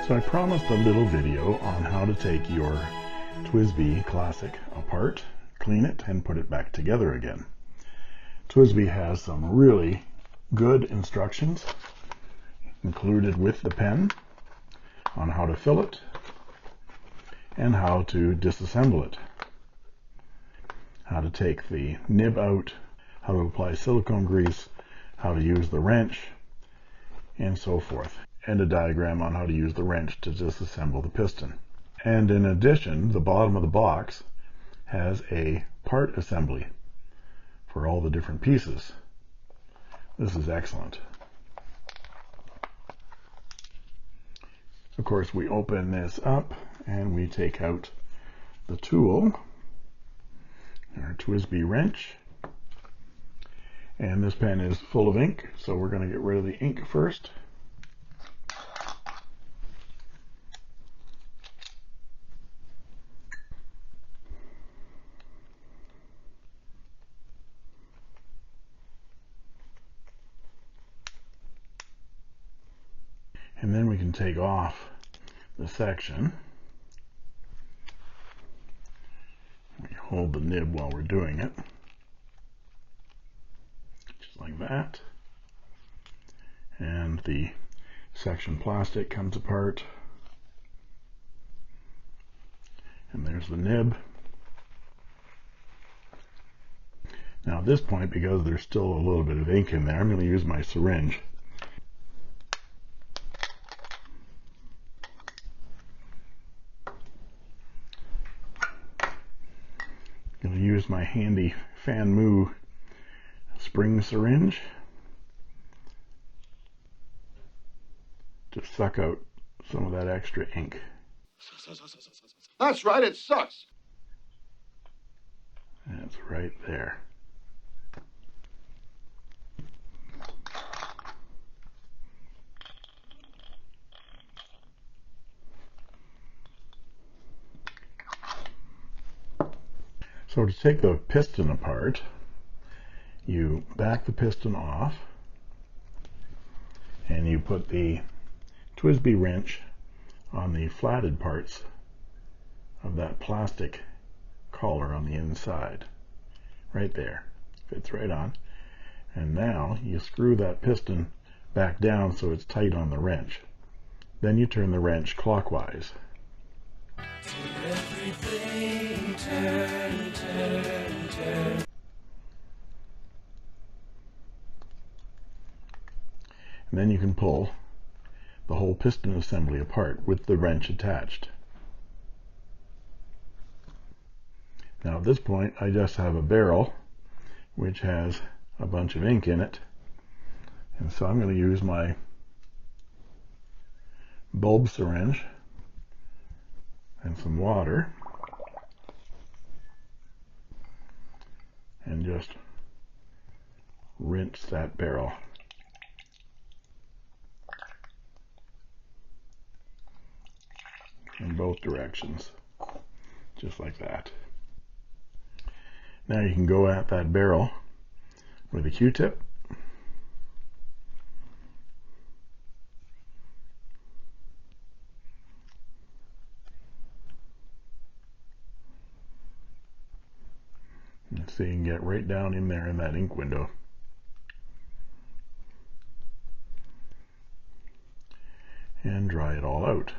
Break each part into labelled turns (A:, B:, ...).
A: So I promised a little video on how to take your TWSBI Classic apart, clean it, and put it back together again. TWSBI has some really good instructions included with the pen on how to fill it and how to disassemble it, how to take the nib out, how to apply silicone grease, how to use the wrench, and so forth, and a diagram on how to use the wrench to disassemble the piston. And in addition, the bottom of the box has a part assembly for all the different pieces. This is excellent. Of course, we open this up and we take out the tool, our TWSBI wrench, and this pen is full of ink, so we're going to get rid of the ink first. And then we can take off the section. We hold the nib while we're doing it, just like that. And the section plastic comes apart. And there's the nib. Now at this point, because there's still a little bit of ink in there, I'm going to use my syringe. I'm going to use my handy Fan Moo spring syringe to suck out some of that extra ink.
B: That's right, it sucks.
A: That's right there. So to take the piston apart, you back the piston off and you put the TWSBI wrench on the flatted parts of that plastic collar on the inside. Right there. Fits right on. And now you screw that piston back down so it's tight on the wrench. Then you turn the wrench clockwise.
C: Everything turn, turn, turn.
A: And then you can pull the whole piston assembly apart with the wrench attached. Now at this point I just have a barrel which has a bunch of ink in it, and so I'm going to use my bulb syringe and some water and just rinse that barrel. In both directions, just like that. Now you can go at that barrel with a Q-tip. So you can get right down in there in that ink window. And dry it all out.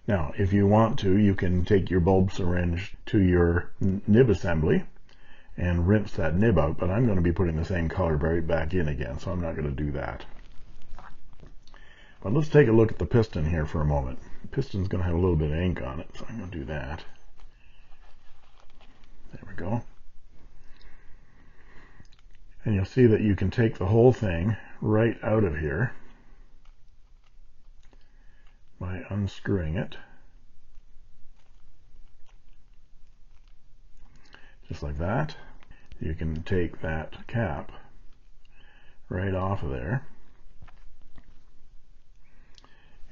A: Now, if you want to, you can take your bulb syringe to your nib assembly and rinse that nib out, but I'm going to be putting the same color right back in again, so I'm not going to do that. But let's take a look at the piston here for a moment. The piston's going to have a little bit of ink on it, so I'm going to do that. There we go. And you'll see that you can take the whole thing right out of here by unscrewing it, just like that. You can take that cap right off of there,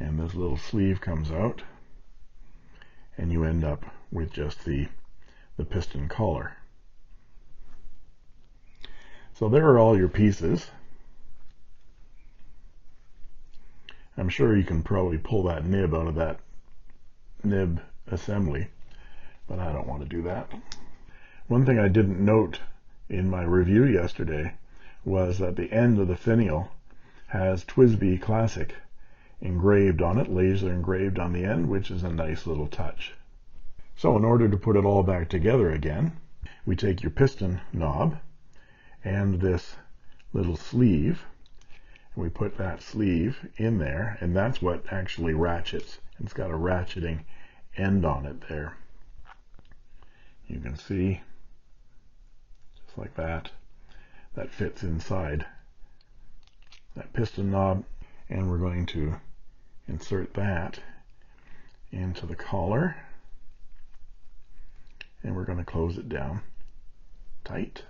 A: and this little sleeve comes out, and you end up with just the piston collar. So there are all your pieces. I'm sure you can probably pull that nib out of that nib assembly, but I don't want to do that. One thing I didn't note in my review yesterday was that the end of the finial has TWSBI Classic engraved on it, laser engraved on the end, which is a nice little touch. So in order to put it all back together again, we take your piston knob and this little sleeve, and we put that sleeve in there, and that's what actually ratchets. It's got a ratcheting end on it there. You can see, just like that, that fits inside that piston knob, and we're going to insert that into the collar, and we're going to close it down tight.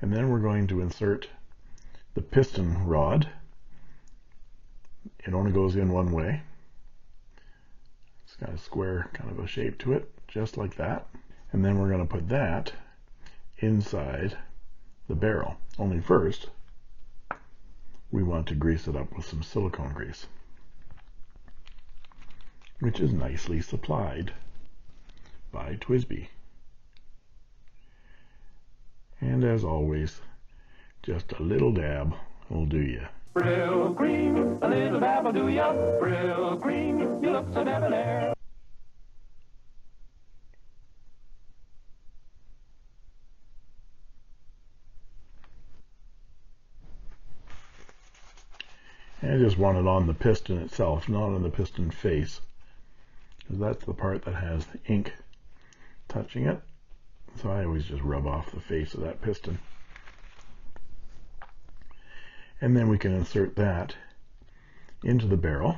A: And then we're going to insert the piston rod. It only goes in one way. It's got a square kind of a shape to it, just like that. And then we're going to put that inside the barrel. Only first, we want to grease it up with some silicone grease, which is nicely supplied by TWSBI. And as always, just a little dab will do you.
C: Real green, a little dab will do ya. Real green, you look so debonair.
A: And I just want it on the piston itself, not on the piston face, because that's the part that has the ink touching it. So I always just rub off the face of that piston. And then we can insert that into the barrel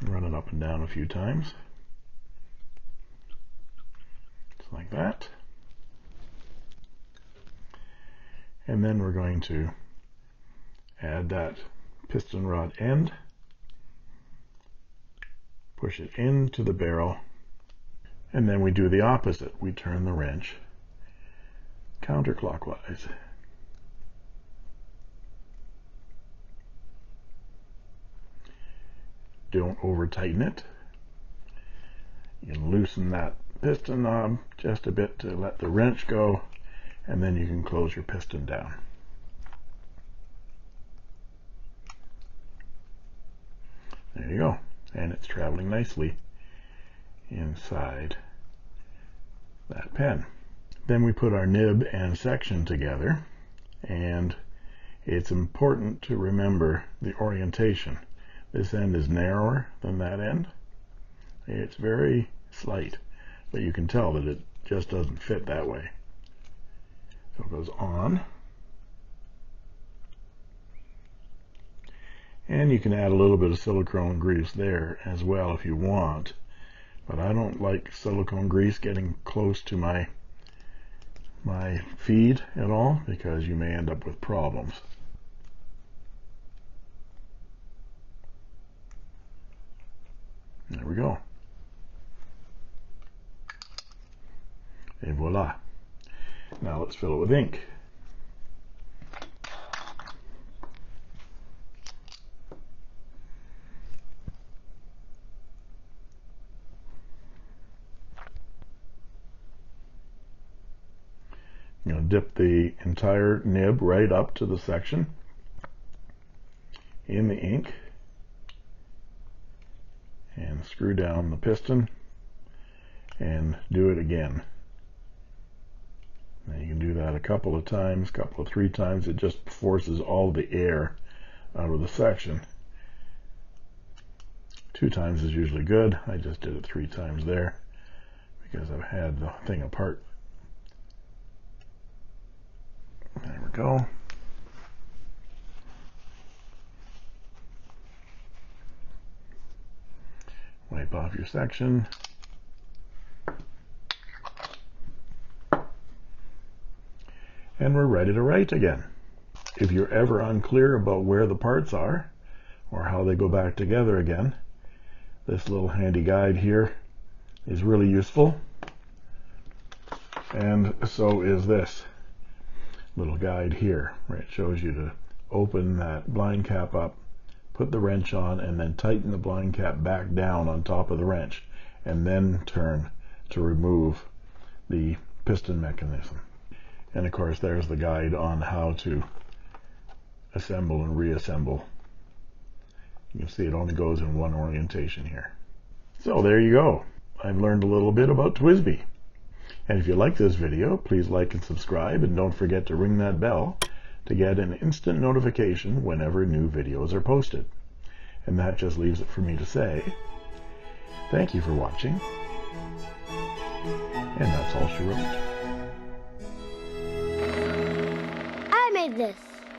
A: and run it up and down a few times, just like that. And then we're going to add that piston rod end, push it into the barrel, and then we do the opposite. We turn the wrench counterclockwise. Don't over tighten it. You can loosen that piston knob just a bit to let the wrench go, and then you can close your piston down. There you go, and it's traveling nicely inside that pen. Then we put our nib and section together, and it's important to remember the orientation. This end is narrower than that end. It's very slight, but you can tell that it just doesn't fit that way. So it goes on, and you can add a little bit of silicone grease there as well if you want, but I don't like silicone grease getting close to my feed at all, because you may end up with problems. There we go. Et voila. Now let's fill it with ink. I'm going to dip the entire nib right up to the section in the ink and screw down the piston and do it again. Now you can do that a couple of times, three times. It just forces all the air out of the section. 2 times is usually good. I just did it 3 times there because I've had the thing apart. There we go. Wipe off your section. And we're ready to write again. If you're ever unclear about where the parts are or how they go back together again, this little handy guide here is really useful. And so is this. little guide here where it shows you to open that blind cap up, put the wrench on, and then tighten the blind cap back down on top of the wrench, and then turn to remove the piston mechanism. And of course there's the guide on how to assemble and reassemble. You can see it only goes in one orientation here. So there you go. I've learned a little bit about TWSBI. And if you like this video, please like and subscribe, and don't forget to ring that bell to get an instant notification whenever new videos are posted. And that just leaves it for me to say, thank you for watching, and that's all she wrote.
D: I made this.